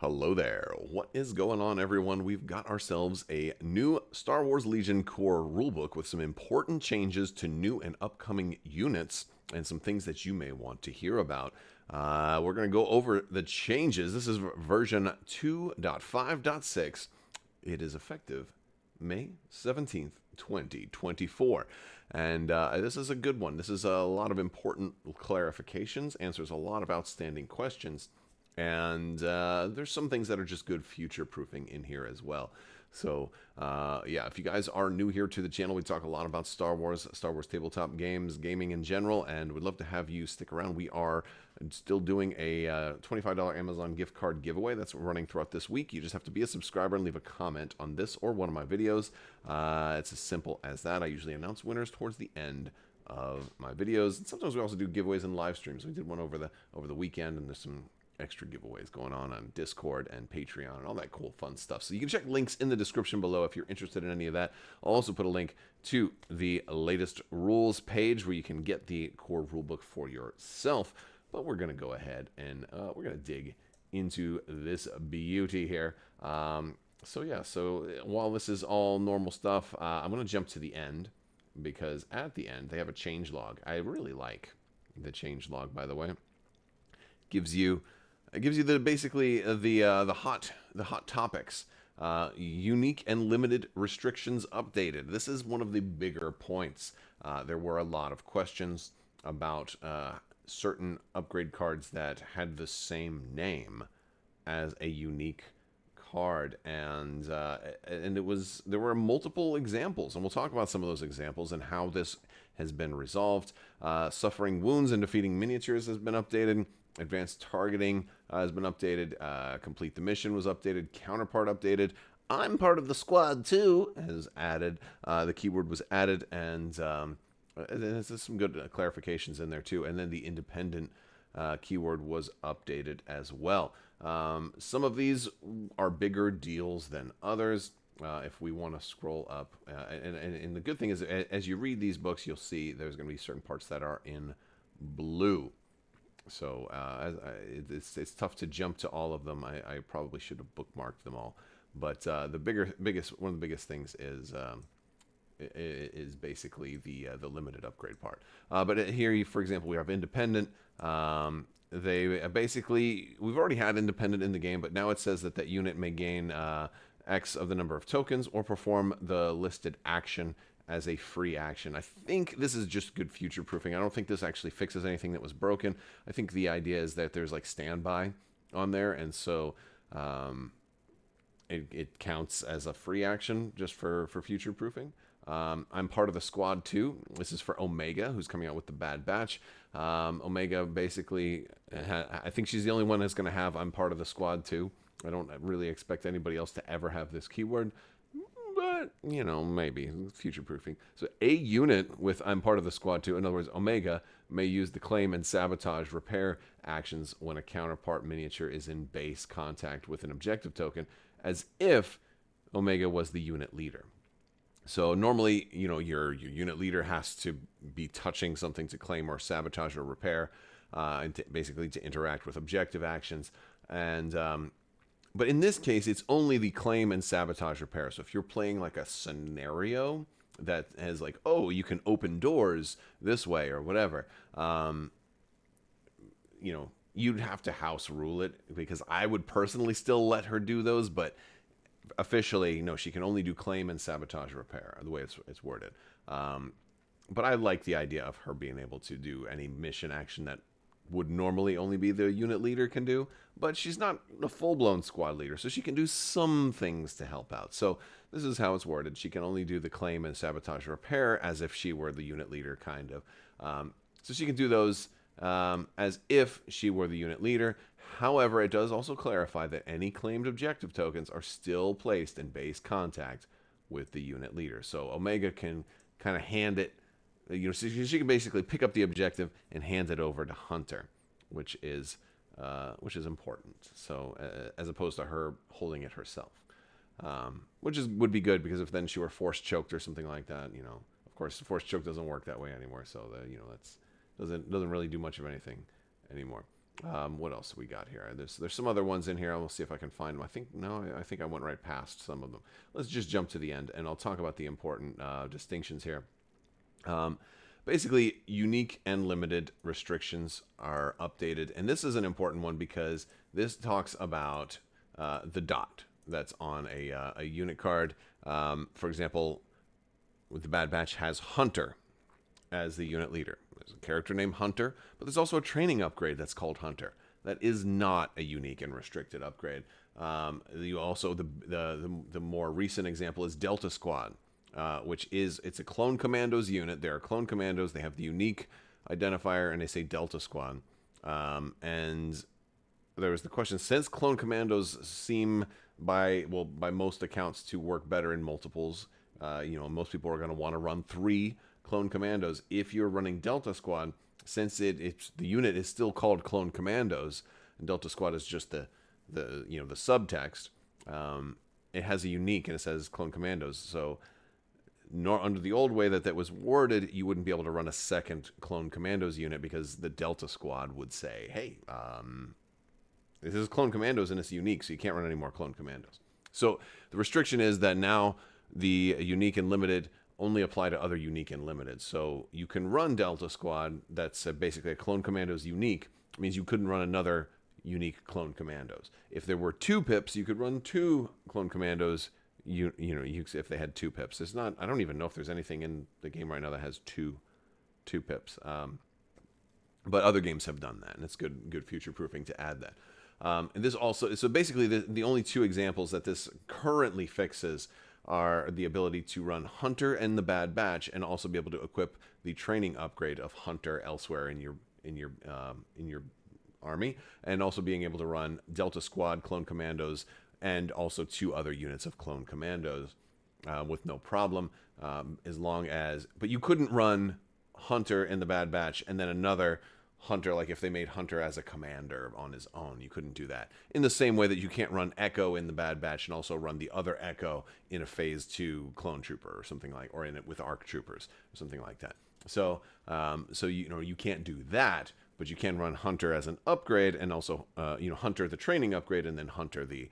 Hello there. What is going on, everyone? We've got ourselves a new Star Wars Legion core rulebook with some important changes to new and upcoming units and some things that you may want to hear about. We're going to go over the changes. This is version 2.5.6. It is effective May 17th, 2024. And this is a good one. This is a lot of important clarifications, answers a lot of outstanding questions. And there's some things that are just good future proofing in here as well. So, yeah, if you guys are new here to the channel, we talk a lot about Star Wars tabletop games, gaming in general, and we'd love to have you stick around. We are still doing a $25 Amazon gift card giveaway that's running throughout this week. You just have to be a subscriber and leave a comment on this or one of my videos. It's as simple as that. I usually announce winners towards the end of my videos. And sometimes we also do giveaways and live streams. We did one over the weekend, and there's some extra giveaways going on Discord and Patreon and all that cool fun stuff. So you can check links in the description below if you're interested in any of that. I'll also put a link to the latest rules page where you can get the core rulebook for yourself. But we're going to go ahead and we're going to dig into this beauty here. So while this is all normal stuff, I'm going to jump to the end because at the end they have a change log. I really like the change log, by the way. It gives you the hot topics, unique and limited restrictions updated. This is one of the bigger points. There were a lot of questions about certain upgrade cards that had the same name as a unique card, and there were multiple examples, and we'll talk about some of those examples and how this has been resolved. Suffering wounds and defeating miniatures has been updated. Advanced targeting has been updated. Complete the mission was updated. Counterpart updated. I'm part of the squad too has added. The keyword was added, and there's some good clarifications in there too. And then the independent keyword was updated as well. Some of these are bigger deals than others. If we want to scroll up, and the good thing is, as you read these books, you'll see there's going to be certain parts that are in blue. So it's tough to jump to all of them. I probably should have bookmarked them all. But one of the biggest things is basically the limited upgrade part. But here, for example, we have independent. We've already had independent in the game, but now it says that unit may gain X of the number of tokens or perform the listed action as a free action. I think this is just good future proofing. I don't think this actually fixes anything that was broken. I think the idea is that there's like standby on there, and so it counts as a free action just for future proofing. I'm part of the squad too. This is for Omega, who's coming out with the Bad Batch. Omega basically, I think she's the only one that's going to have I'm part of the squad too. I don't really expect anybody else to ever have this keyword. But, maybe future-proofing. So a unit with I'm part of the squad too, in other words, Omega, may use the claim and sabotage repair actions when a counterpart miniature is in base contact with an objective token, as if Omega was the unit leader. So normally, your unit leader has to be touching something to claim or sabotage or repair, and basically to interact with objective actions. And but in this case, it's only the claim and sabotage repair. So if you're playing like a scenario that has like, oh, you can open doors this way or whatever, you'd have to house rule it, because I would personally still let her do those, but officially, no, she can only do claim and sabotage repair, the way it's worded. But I like the idea of her being able to do any mission action that would normally only be the unit leader can do, but she's not a full-blown squad leader, so she can do some things to help out. So this is how it's worded. She can only do the claim and sabotage repair as if she were the unit leader, kind of. So she can do those as if she were the unit leader. However, it does also clarify that any claimed objective tokens are still placed in base contact with the unit leader. So Omega can kind of hand it, so she can basically pick up the objective and hand it over to Hunter, which is important. So as opposed to her holding it herself, which would be good, because if then she were force choked or something like that, of course, force choke doesn't work that way anymore. So that's doesn't really do much of anything anymore. What else we got here? There's some other ones in here. I'll see if I can find them. I think no, I think I went right past some of them. Let's just jump to the end, and I'll talk about the important distinctions here. Um, Basically, unique and limited restrictions are updated, and this is an important one because this talks about the dot that's on a unit card. For example, with the Bad Batch has Hunter as the unit leader. There's a character named Hunter, but there's also a training upgrade that's called Hunter. That is not a unique and restricted upgrade. You also the more recent example is Delta Squad, which is it's a clone commandos unit. They are clone commandos. They have the unique identifier, and they say Delta Squad. And there was the question: since clone commandos seem by most accounts to work better in multiples, most people are going to want to run 3 clone commandos. If you're running Delta Squad, since it's the unit is still called clone commandos, and Delta Squad is just the subtext. It has a unique and it says clone commandos. So nor under the old way that was worded, you wouldn't be able to run a second clone commandos unit because the Delta Squad would say, hey, this is clone commandos and it's unique, so you can't run any more clone commandos. So the restriction is that now the unique and limited only apply to other unique and limited. So you can run Delta Squad, that's basically a clone commandos unique. It means you couldn't run another unique clone commandos. If there were 2 pips, you could run 2 clone commandos. If they had 2 pips. It's not. I don't even know if there's anything in the game right now that has two pips. But other games have done that, and it's good future proofing to add that. And this also, so basically the only 2 examples that this currently fixes are the ability to run Hunter and the Bad Batch, and also be able to equip the training upgrade of Hunter elsewhere in your army, and also being able to run Delta Squad, Clone Commandos, and also 2 other units of Clone Commandos with no problem, as long as. But you couldn't run Hunter in the Bad Batch and then another Hunter, like if they made Hunter as a commander on his own, you couldn't do that. In the same way that you can't run Echo in the Bad Batch and also run the other Echo in a Phase 2 Clone Trooper or something like, or in it with ARC Troopers or something like that. So, you can't do that, but you can run Hunter as an upgrade, and also, Hunter the training upgrade, and then Hunter the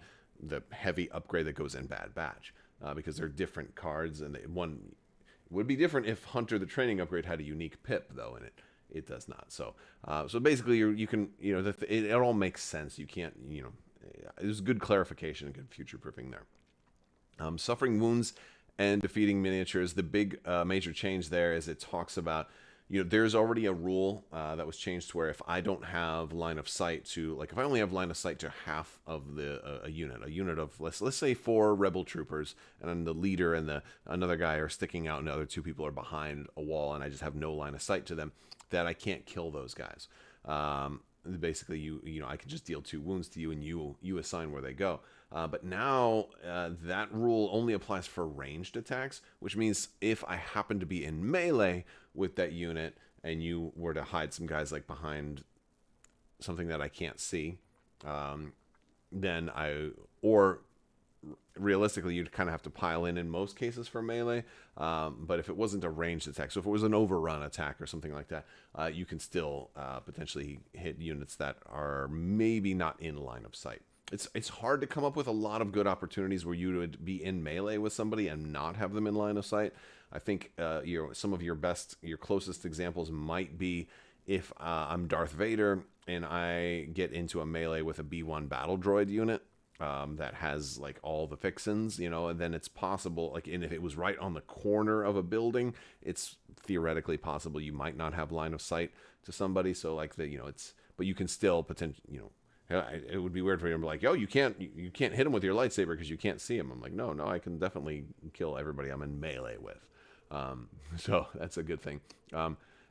heavy upgrade that goes in Bad Batch, because they're different cards, and one would be different if Hunter the training upgrade had a unique pip though in it. It does not. So basically you can it all makes sense. You can't there's good clarification and good future proofing there. Suffering wounds and defeating miniatures. The big major change there is it talks about. There's already a rule that was changed to where if I don't have line of sight to, like, if I only have line of sight to half of a unit of let's say 4 rebel troopers, and then the leader and another guy are sticking out, and the other 2 people are behind a wall, and I just have no line of sight to them, that I can't kill those guys. Basically, I can just deal 2 wounds to you, and you assign where they go. But now that rule only applies for ranged attacks, which means if I happen to be in melee with that unit and you were to hide some guys like behind something that I can't see, then realistically you'd kind of have to pile in most cases for melee. But if it wasn't a ranged attack, so if it was an overrun attack or something like that, you can still potentially hit units that are maybe not in line of sight. It's hard to come up with a lot of good opportunities where you would be in melee with somebody and not have them in line of sight. I think some of your closest examples might be if I'm Darth Vader and I get into a melee with a B1 battle droid unit that has like all the fixins, and then it's possible, and if it was right on the corner of a building, it's theoretically possible you might not have line of sight to somebody. So but you can still potentially, it would be weird for you to be like, yo, you can't hit him with your lightsaber because you can't see him. I'm like, no, I can definitely kill everybody I'm in melee with. So that's a good thing.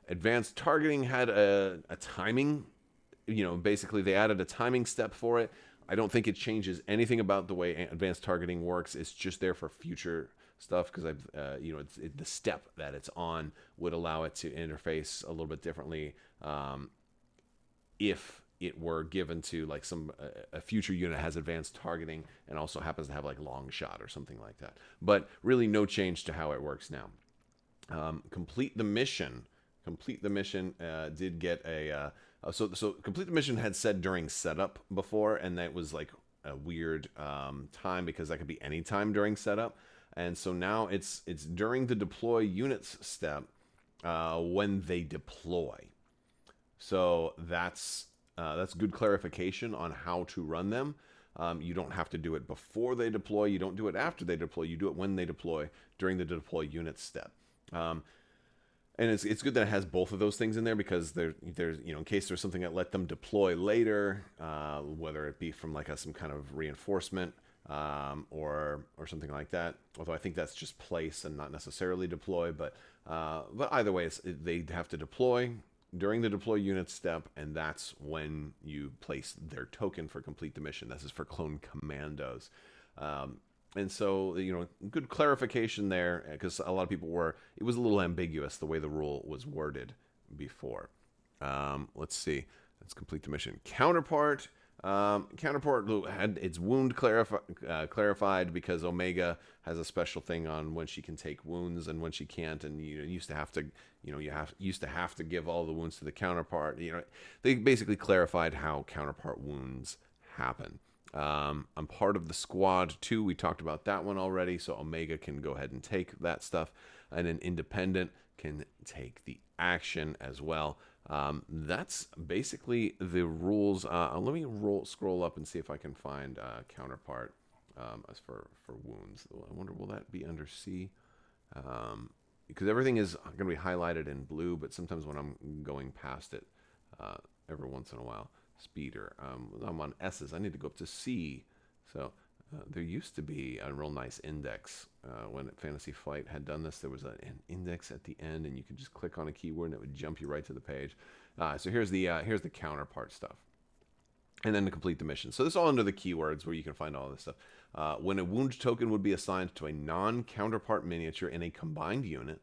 Advanced targeting had a timing, basically they added a timing step for it. I don't think it changes anything about the way advanced targeting works. It's just there for future stuff because the step that it's on would allow it to interface a little bit differently if it were given to like a future unit has advanced targeting and also happens to have like long shot or something like that. But really no change to how it works now. Complete the mission did get So complete the mission had said during setup before, and that was like a weird time because that could be any time during setup. And so now it's during the deploy units step when they deploy. So that's good clarification on how to run them. You don't have to do it before they deploy. You don't do it after they deploy. You do it when they deploy during the deploy unit step. And it's good that it has both of those things in there because there's in case there's something that let them deploy later, whether it be from like some kind of reinforcement or something like that. Although I think that's just place and not necessarily deploy, but either way, they have to deploy during the deploy unit step, and that's when you place their token for complete the mission. This is for clone commandos. And so, good clarification there, because a lot of people it was a little ambiguous the way the rule was worded before. Let's see. Let's complete the mission. Counterpart. Counterpart had its wound clarified because Omega has a special thing on when she can take wounds and when she can't, and used to have to give all the wounds to the counterpart. They basically clarified how counterpart wounds happen. I'm part of the squad too. We talked about that one already, so Omega can go ahead and take that stuff, and then Independent can take the action as well. That's basically the rules. Let me scroll up and see if I can find Counterpart as for wounds. I wonder, will that be under C? Because everything is going to be highlighted in blue, but sometimes when I'm going past it, every once in a while. Speeder. I'm on S's. I need to go up to C. So there used to be a real nice index when Fantasy Flight had done this. There was an index at the end, and you could just click on a keyword, and it would jump you right to the page. So here's the counterpart stuff, and then to complete the mission. So this is all under the keywords where you can find all this stuff. When a wound token would be assigned to a non-counterpart miniature in a combined unit,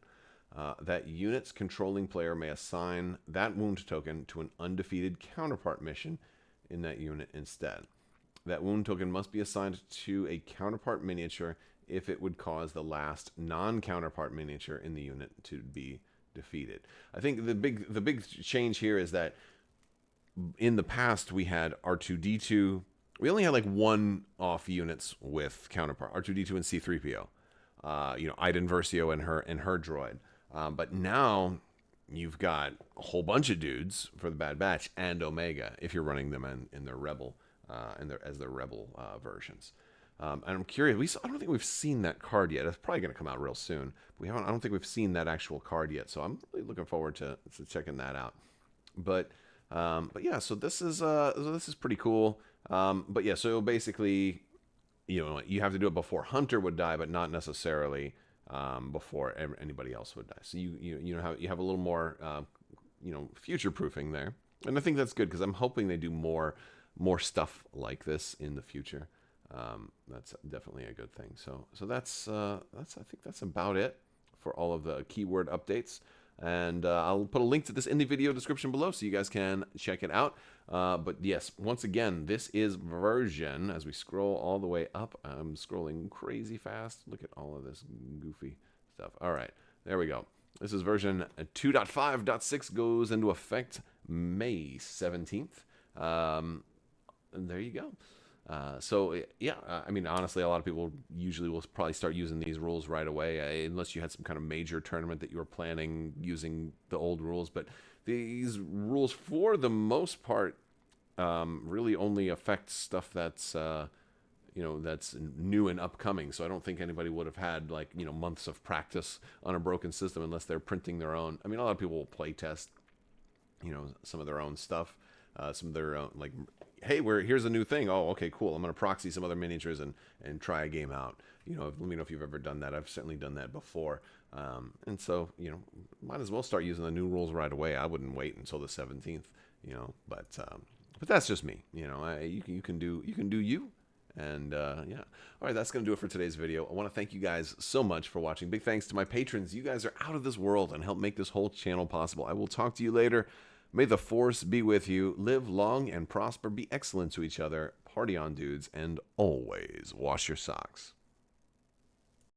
that unit's controlling player may assign that wound token to an undefeated counterpart mission in that unit instead. That wound token must be assigned to a counterpart miniature if it would cause the last non-counterpart miniature in the unit to be defeated. I think the big change here is that in the past we had R2-D2. We only had like one-off units with counterpart, R2-D2 and C-3PO. Iden Versio and her droid. But now you've got a whole bunch of dudes for the Bad Batch and Omega if you're running them in their Rebel as their Rebel versions. And I'm curious. I don't think we've seen that card yet. It's probably going to come out real soon. But I don't think we've seen that actual card yet. So I'm really looking forward to checking that out. But yeah. So this is pretty cool. But yeah. So basically, you have to do it before Hunter would die, but not necessarily before anybody else would die. So you have a little more future proofing there, and I think that's good because I'm hoping they do more stuff like this in the future. That's definitely a good thing. So that's I think that's about it for all of the keyword updates. And I'll put a link to this in the video description below so you guys can check it out. But yes, once again, this is version, as we scroll all the way up, I'm scrolling crazy fast. Look at all of this goofy stuff. All right, there we go. This is version 2.5.6, goes into effect May 17th. And there you go. So yeah, I mean, honestly, a lot of people usually will probably start using these rules right away, unless you had some kind of major tournament that you were planning using the old rules. But these rules, for the most part, really only affect stuff that's that's new and upcoming. So I don't think anybody would have had months of practice on a broken system unless they're printing their own. I mean, a lot of people will play test, some of their own stuff, some of their own hey, here's a new thing. Oh, okay, cool. I'm going to proxy some other miniatures and try a game out. Let me know if you've ever done that. I've certainly done that before. And so, might as well start using the new rules right away. I wouldn't wait until the 17th, but that's just me. You can do you. And yeah. All right, that's going to do it for today's video. I want to thank you guys so much for watching. Big thanks to my patrons. You guys are out of this world and help make this whole channel possible. I will talk to you later. May the force be with you. Live long and prosper. Be excellent to each other. Party on, dudes. And always wash your socks.